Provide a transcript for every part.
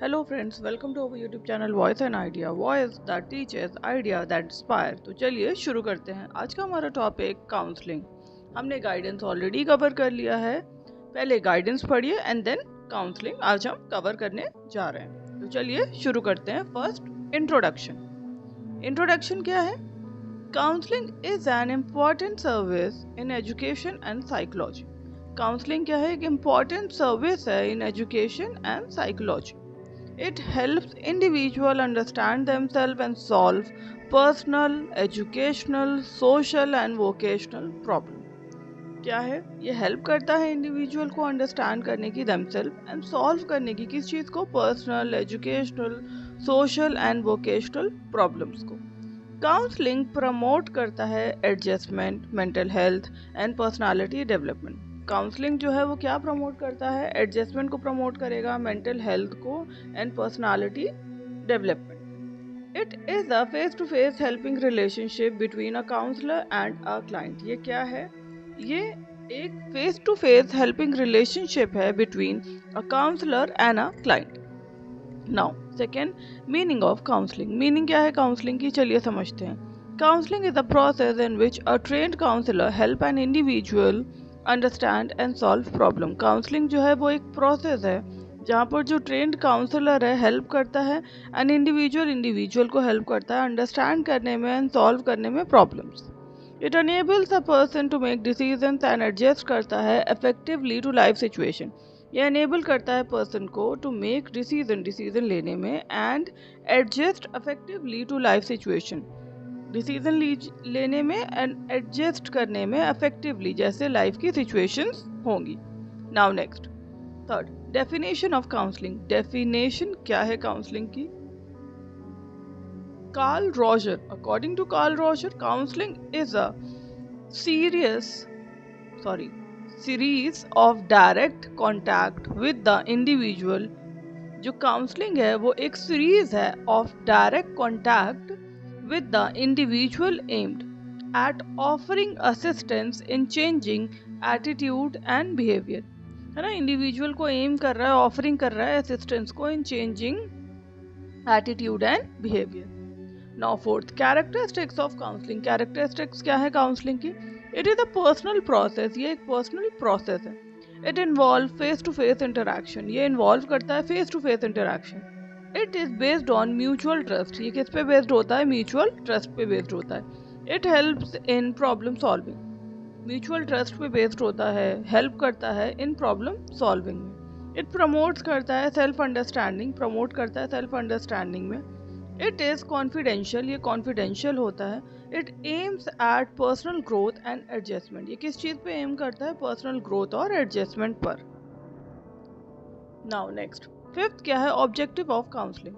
Hello friends, welcome to our YouTube channel Voice and Idea. Voice that teaches, idea that inspire. तो चलिए शुरू करते हैं। आज का हमारा टॉपिक काउंसलिंग। हमने गाइडेंस ऑलरेडी कवर कर लिया है। पहले गाइडेंस पढ़िए एंड देन काउंसलिंग आज हम कवर करने जा रहे हैं। तो चलिए शुरू करते हैं। First introduction. इंट्रोडक्शन क्या है? Counselling is an important service in education and psychology. Counselling क्या है? एक इम्पॉर्टेंट सर्विस है in education and psychology. It helps individuals understand themselves and solve personal, educational, social and vocational problem. क्या है? ये help करता है इंडिविजुअल को अंडरस्टैंड करने की themselves एंड सॉल्व करने की किस चीज़ को? Personal, educational, social and vocational problems को। काउंसलिंग प्रमोट करता है adjustment, mental health and personality development. Counselling जो है वो क्या प्रमोट करता है? एडजस्टमेंट को प्रमोट करेगा, मेंटल हेल्थ को and personality development. It is a face to face helping relationship between a counsellor and a client. ये क्या है? ये एक face to face helping relationship है between a counsellor and a client. Now second, meaning of counselling. Meaning क्या है counselling की? चलिए समझते हैं। Counselling is a process in which a trained counsellor help an individual understand and solve problem. Counselling जो है वो एक प्रोसेस है जहाँ पर जो ट्रेंड काउंसलर है हेल्प करता है एंड इंडिविजुअल को हेल्प करता है अंडरस्टैंड करने में एंड सॉल्व करने में problems. It enables a person to make decisions and adjust करता है इफेक्टिवली टू लाइफ सिचुएशन। ये अनेबल करता है पर्सन को टू मेक डिसीजन लेने में and adjust effectively to life situation. Decision लेने में एंड एडजस्ट करने में इफेक्टिवली जैसे लाइफ की सिचुएशंस होंगी। Now next, third, definition of counselling. Definition क्या है काउंसलिंग की? Carl Roger, according to Carl Roger, counselling is a series of direct contact with the individual. जो काउंसलिंग है वो एक सीरीज है of direct contact with the individual aimed at offering assistance in changing attitude and behavior। है ना, individual को M कर रहा है, ऑफरिंग कर रहा है असिस्टेंस को in changing attitude and behaviour. Now fourth, characteristics of counselling. Characteristics क्या है काउंसलिंग की? It is a personal process. ये एक पर्सनल प्रोसेस है। It involve face to face interaction. ये इन्वॉल्व करता है face to face interaction. It is based on mutual trust. ये किस पे बेस्ड होता है? म्यूचुअल ट्रस्ट पे बेस्ड होता है। It helps in problem solving. Mutual trust पे बेस्ड होता है, हेल्प करता है इन प्रॉब्लम सॉल्विंग में। इट प्रमोट्स करता है सेल्फ अंडरस्टैंडिंग, प्रमोट करता है सेल्फ अंडरस्टैंडिंग में। It is confidential. ये कॉन्फिडेंशियल होता है। It aims at personal growth and adjustment. ये किस चीज़ पे एम करता है? पर्सनल ग्रोथ और एडजस्टमेंट पर। नाउ नेक्स्ट, फिफ्थ क्या है? Objective of counselling.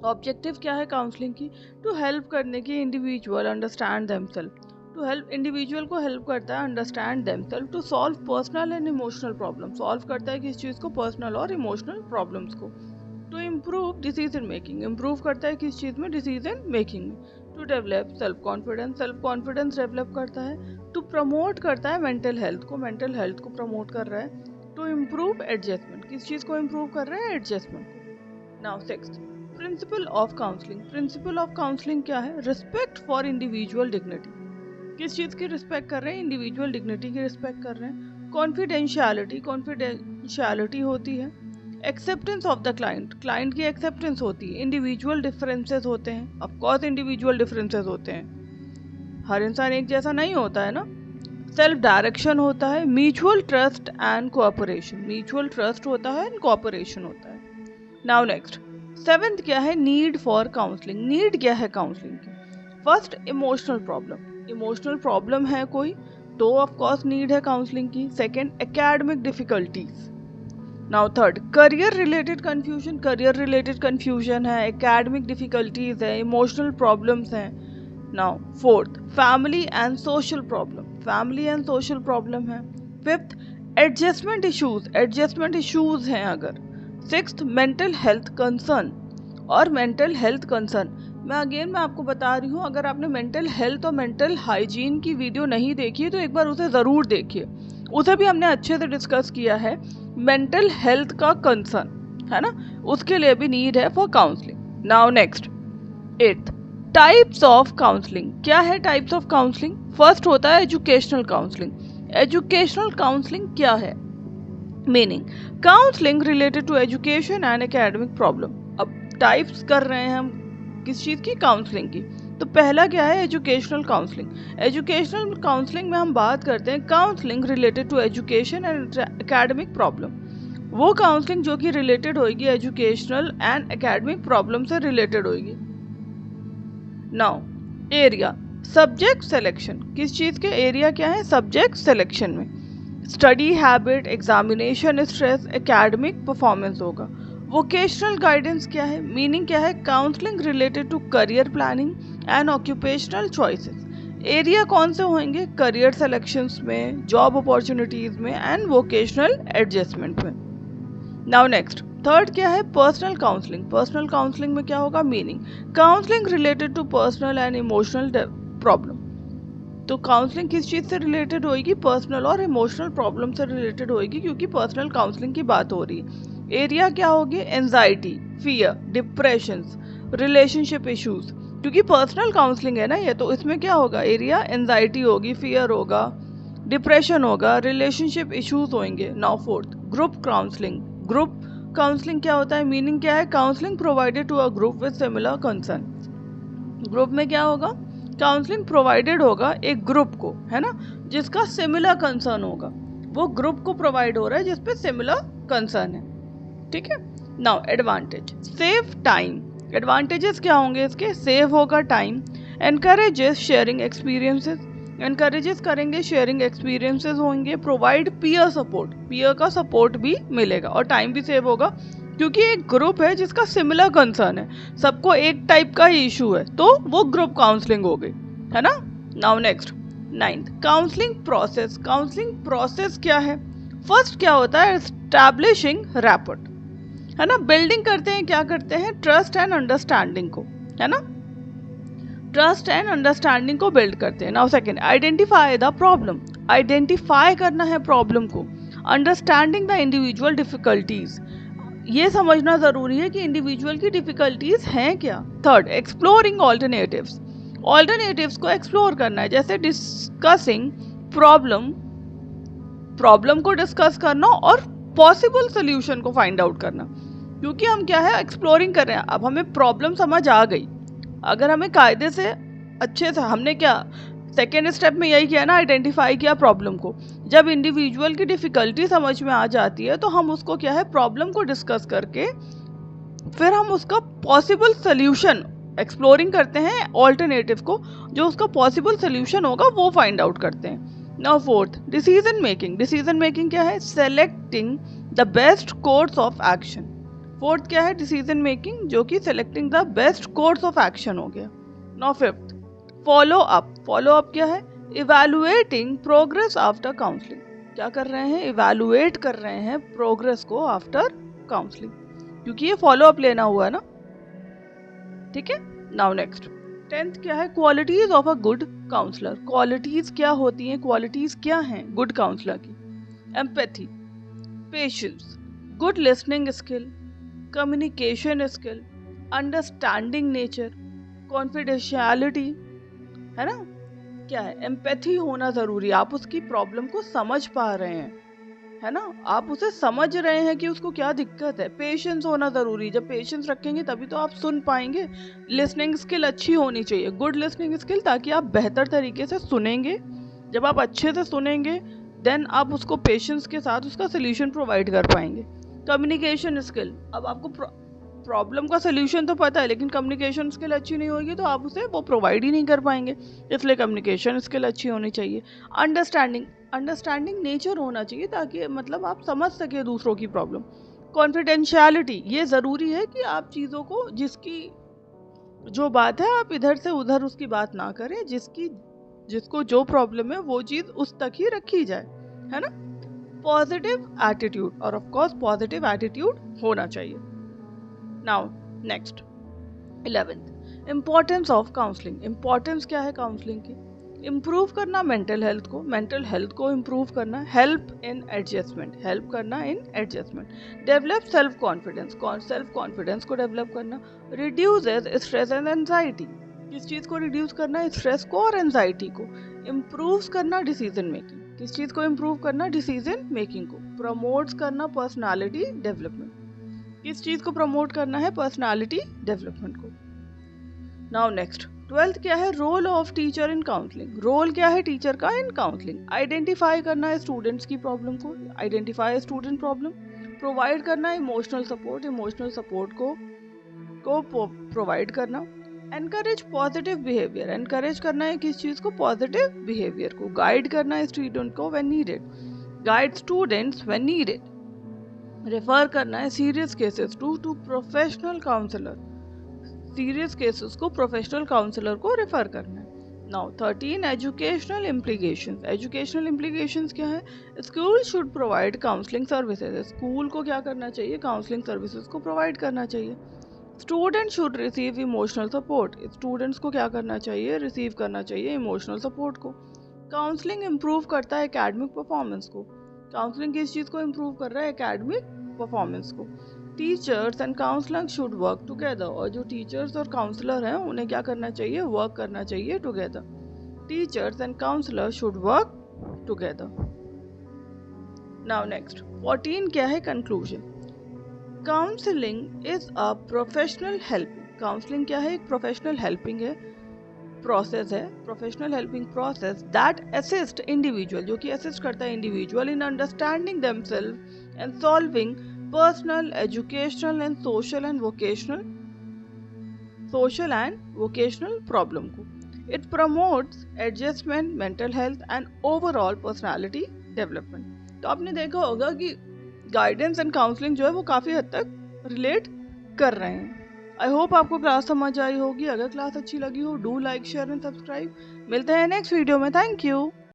ऑब्जेक्टिव क्या है काउंसलिंग की? टू हेल्प करने की individual understand themself. To help, individual को हेल्प करता है understand themself to solve personal and emotional problem. Solve करता है किस चीज़ को? पर्सनल और इमोशनल प्रॉब्लम्स को। To improve decision making. Improve करता है किस चीज़ में? डिसीजन मेकिंग में। To develop self confidence. Self confidence develop करता है। टू प्रमोट करता है मेंटल हेल्थ को। मेंटल हेल्थ को प्रमोट कर रहा है। To improve adjustment. किस चीज़ को इम्प्रूव कर रहा है? एडजस्टमेंट को। Now sixth, principle of counselling. Principle of counselling क्या है? Respect for individual dignity. किस चीज़ की रिस्पेक्ट कर रहे हैं? इंडिविजुअल डिग्निटी की रिस्पेक्ट कर रहे हैं। कॉन्फिडेंशियलिटी, कॉन्फिडेंशियलिटी होती है। Acceptance of the client, client की एक्सेप्टेंस होती है। इंडिविजुअल डिफरेंसेस होते हैं, ऑफकोर्स इंडिविजुअल डिफरेंसेस होते हैं, हर इंसान एक जैसा नहीं होता है ना। सेल्फ डायरेक्शन होता है। Mutual trust and cooperation. Mutual trust होता है एंड कोऑपरेशन होता है। नाउ नेक्स्ट, सेवेंथ क्या है? Need for counselling. नीड क्या है काउंसलिंग की? First, emotional problem. Emotional problem है कोई तो ऑफ कोर्स नीड है काउंसलिंग की। Second, academic difficulties. Now third, career related confusion. Career related confusion है, एकेडमिक डिफिकल्टीज है, इमोशनल प्रॉब्लम्स हैं। Now fourth, family and social problem. Family and social problem है। Fifth, adjustment issues. Adjustment issues हैं अगर। Sixth, mental health concern. और mental health concern मैं आपको बता रही हूँ, अगर आपने मेंटल हेल्थ और मेंटल हाइजीन की वीडियो नहीं देखी है तो एक बार उसे ज़रूर देखिए। उसे भी हमने अच्छे से डिस्कस किया है। मेंटल हेल्थ का कंसर्न है ना, उसके लिए भी नीड है for counselling. Now next 8th, types of counselling. क्या है टाइप्स ऑफ काउंसलिंग? फर्स्ट होता है एजुकेशनल काउंसलिंग। एजुकेशनल काउंसलिंग क्या है? Meaning counselling related to education and academic problem. अब टाइप्स कर रहे हैं हम किस चीज़ की? काउंसलिंग की। तो पहला क्या है? Educational counselling. एजुकेशनल काउंसलिंग में हम बात करते हैं counselling related to education and academic problem. वो काउंसलिंग जो कि रिलेटेड होगी एजुकेशनल एंड एकेडमिक प्रॉब्लम से रिलेटेड होगी। Now area, subject selection. किस चीज़ के एरिया क्या है? सब्जेक्ट सिलेक्शन में study habit, examination stress, academic performance होगा। वोकेशनल गाइडेंस क्या है? मीनिंग क्या है? Counselling related to career planning and occupational choices. Area कौन से होंगे? करियर सिलेक्शंस में, जॉब अपॉर्चुनिटीज में एंड वोकेशनल एडजस्टमेंट में। नाउ नेक्स्ट थर्ड क्या है? Personal counselling. पर्सनल काउंसलिंग में क्या होगा? Meaning counselling related to personal and emotional problem. तो काउंसलिंग किस चीज़ से रिलेटेड होएगी? पर्सनल और इमोशनल प्रॉब्लम से रिलेटेड होएगी, क्योंकि पर्सनल काउंसलिंग की बात हो रही है। एरिया क्या होगी? Anxiety, fear, depressions, relationship issues, क्योंकि पर्सनल काउंसलिंग है ना ये, तो इसमें क्या होगा? एरिया एंजाइटी होगी, फियर होगा, डिप्रेशन होगा, रिलेशनशिप इश्यूज होंगे। Now fourth group counselling. Group counselling क्या होता है? मीनिंग क्या है? Counselling provided to a group with similar concern. Group में क्या होगा? काउंसलिंग प्रोवाइडेड होगा एक ग्रुप को, है ना, जिसका सिमिलर कंसर्न होगा। वो ग्रुप को प्रोवाइड हो रहा है जिसपे सिमिलर कंसर्न है। ठीक है। Now advantage, save time. Advantages क्या होंगे इसके? सेव होगा time, encourages sharing experiences, encourages करेंगे, शेयरिंग एक्सपीरियंसेस होंगे, प्रोवाइड पीयर सपोर्ट, पीयर का सपोर्ट भी मिलेगा और टाइम भी सेव होगा, क्योंकि एक ग्रुप है जिसका सिमिलर कंसर्न है, सबको एक टाइप का ही इशू है, तो वो ग्रुप काउंसलिंग हो गई, है ना। Now next 9th counselling process. Counselling process क्या है? फर्स्ट क्या होता है? एस्टैब्लिशिंग रैपोर्ट, है ना, बिल्डिंग करते हैं, क्या करते हैं? ट्रस्ट एंड अंडरस्टैंडिंग को, है ना, ट्रस्ट एंड अंडरस्टैंडिंग को बिल्ड करते हैं। Now second identify the problem. Identify करना है प्रॉब्लम को। अंडरस्टैंडिंग द इंडिविजुअल डिफिकल्टीज, ये समझना जरूरी है कि इंडिविजुअल की डिफिकल्टीज हैं क्या। Third exploring alternatives. ऑल्टरनेटिव्स को एक्सप्लोर करना है, जैसे डिस्कसिंग प्रॉब्लम, प्रॉब्लम को डिस्कस करना और पॉसिबल सोल्यूशन को फाइंड आउट करना, क्योंकि हम क्या है? एक्सप्लोरिंग कर रहे हैं। अब हमें प्रॉब्लम समझ आ गई, अगर हमें कायदे से अच्छे से, हमने क्या सेकेंड स्टेप में यही किया ना, आइडेंटिफाई किया प्रॉब्लम को। जब इंडिविजुअल की डिफ़िकल्टी समझ में आ जाती है तो हम उसको क्या है? प्रॉब्लम को डिस्कस करके फिर हम उसका पॉसिबल सोल्यूशन एक्सप्लोरिंग करते हैं, ऑल्टरनेटिव को, जो उसका पॉसिबल सोल्यूशन होगा वो फाइंड आउट करते हैं। Now fourth decision making. Decision making क्या है? Selecting the best course of action. Fourth क्या है? डिसीजन मेकिंग, जो कि selecting the best course of action हो गया। Now fifth follow up. Follow up क्या है? Evaluating progress after counselling. क्या कर रहे हैं? इवैल्यूएट कर रहे हैं प्रोग्रेस को आफ्टर काउंसलिंग, क्योंकि ये फॉलो अप लेना हुआ है ना। ठीक है। नाउ नेक्स्ट 10th क्या है? Qualities of a good counsellor. Qualities क्या होती हैं? क्वालिटीज क्या हैं गुड काउंसलर की? Empathy, patience, good listening skill, communication skill, understanding nature, confidentiality, है ना। क्या है? एम्पैथी होना जरूरी है, आप उसकी प्रॉब्लम को समझ पा रहे हैं, है ना, आप उसे समझ रहे हैं कि उसको क्या दिक्कत है। पेशेंस होना जरूरी है, जब पेशेंस रखेंगे तभी तो आप सुन पाएंगे। लिसनिंग स्किल अच्छी होनी चाहिए, गुड लिसनिंग स्किल, ताकि आप बेहतर तरीके से सुनेंगे। जब आप अच्छे से सुनेंगे देन आप उसको पेशेंस के साथ उसका सोल्यूशन प्रोवाइड कर पाएंगे। कम्युनिकेशन स्किल, अब आपको प्रॉब्लम का सोल्यूशन तो पता है, लेकिन कम्युनिकेशन स्किल अच्छी नहीं होगी तो आप उसे वो प्रोवाइड ही नहीं कर पाएंगे, इसलिए कम्युनिकेशन स्किल अच्छी होनी चाहिए। अंडरस्टैंडिंग, अंडरस्टैंडिंग नेचर होना चाहिए, ताकि मतलब आप समझ सके दूसरों की प्रॉब्लम। कॉन्फिडेंशियलिटी, ये ज़रूरी है कि आप चीज़ों को, जिसकी जो बात है आप इधर से उधर उसकी बात ना करें, जिसको जो प्रॉब्लम है वो चीज़ उस तक ही रखी जाए, है ना। पॉजिटिव एटीट्यूड, और ऑफ कोर्स पॉजिटिव एटीट्यूड होना चाहिए। Now next 11th importance of counselling. Importance क्या है काउंसलिंग की? इम्प्रूव करना मेंटल हेल्थ को इम्प्रूव करना, help in adjustment, develop self confidence को डेवलप करना, रिड्यूसेस स्ट्रेस एंड एंजाइटी, किस चीज़ को रिड्यूस करना है, स्ट्रेस को और एंजाइटी को, इम्प्रूव करना डिसीजन मेकिंग, किस चीज़ को इम्प्रूव करना, डिसीजन मेकिंग को, प्रमोट्स करना पर्सनालिटी डेवलपमेंट, किस चीज़ को प्रमोट करना है, पर्सनालिटी डेवलपमेंट को। नाउ नेक्स्ट 12th क्या है, role of teacher in counselling, role क्या है टीचर का इन काउंसलिंग, आइडेंटिफाई करना है स्टूडेंट्स की प्रॉब्लम को, आइडेंटिफाई स्टूडेंट प्रॉब्लम, प्रोवाइड करना है इमोशनल सपोर्ट को प्रोवाइड करना, एनकरेज पॉजिटिव बिहेवियर, एनकरेज करना है किस चीज़ को, पॉजिटिव बिहेवियर को, गाइड करना है स्टूडेंट को when needed, guide students when needed, refer करना है serious cases to professional counsellor, serious cases को प्रोफेशनल काउंसलर को रेफर करना है। नाउ 13 एजुकेशनल इम्प्लीकेशंस क्या है, school should provide counselling services, school को क्या करना चाहिए, काउंसलिंग सर्विसेज को प्रोवाइड करना चाहिए। Student should receive emotional support, students को क्या करना चाहिए, रिसीव करना चाहिए इमोशनल सपोर्ट को। काउंसलिंग इम्प्रूव करता है एकेडमिक परफॉर्मेंस को, काउंसलिंग किस चीज़ को इम्प्रूव कर रहा है, एकेडमिक परफॉर्मेंस को। Teachers and counsellor should work together, और जो टीचर्स और काउंसलर हैं उन्हें क्या करना चाहिए, वर्क करना चाहिए together, teachers and counsellor should work together. Now next 14 क्या है, conclusion, counselling is a professional helping, counselling क्या है, एक प्रोफेशनल हेल्पिंग है, प्रोसेस है, professional helping process that assist individual, जो कि असिस्ट करता है individual in understanding themselves and solving personal, educational and social and vocational problem को। It promotes adjustment, mental health and overall personality development. तो आपने देखा होगा कि गाइडेंस एंड काउंसलिंग जो है वो काफ़ी हद तक रिलेट कर रहे हैं। आई होप आपको क्लास समझ आई होगी। अगर क्लास अच्छी लगी हो, do like, share and subscribe. मिलते हैं नेक्स्ट वीडियो में। Thank you.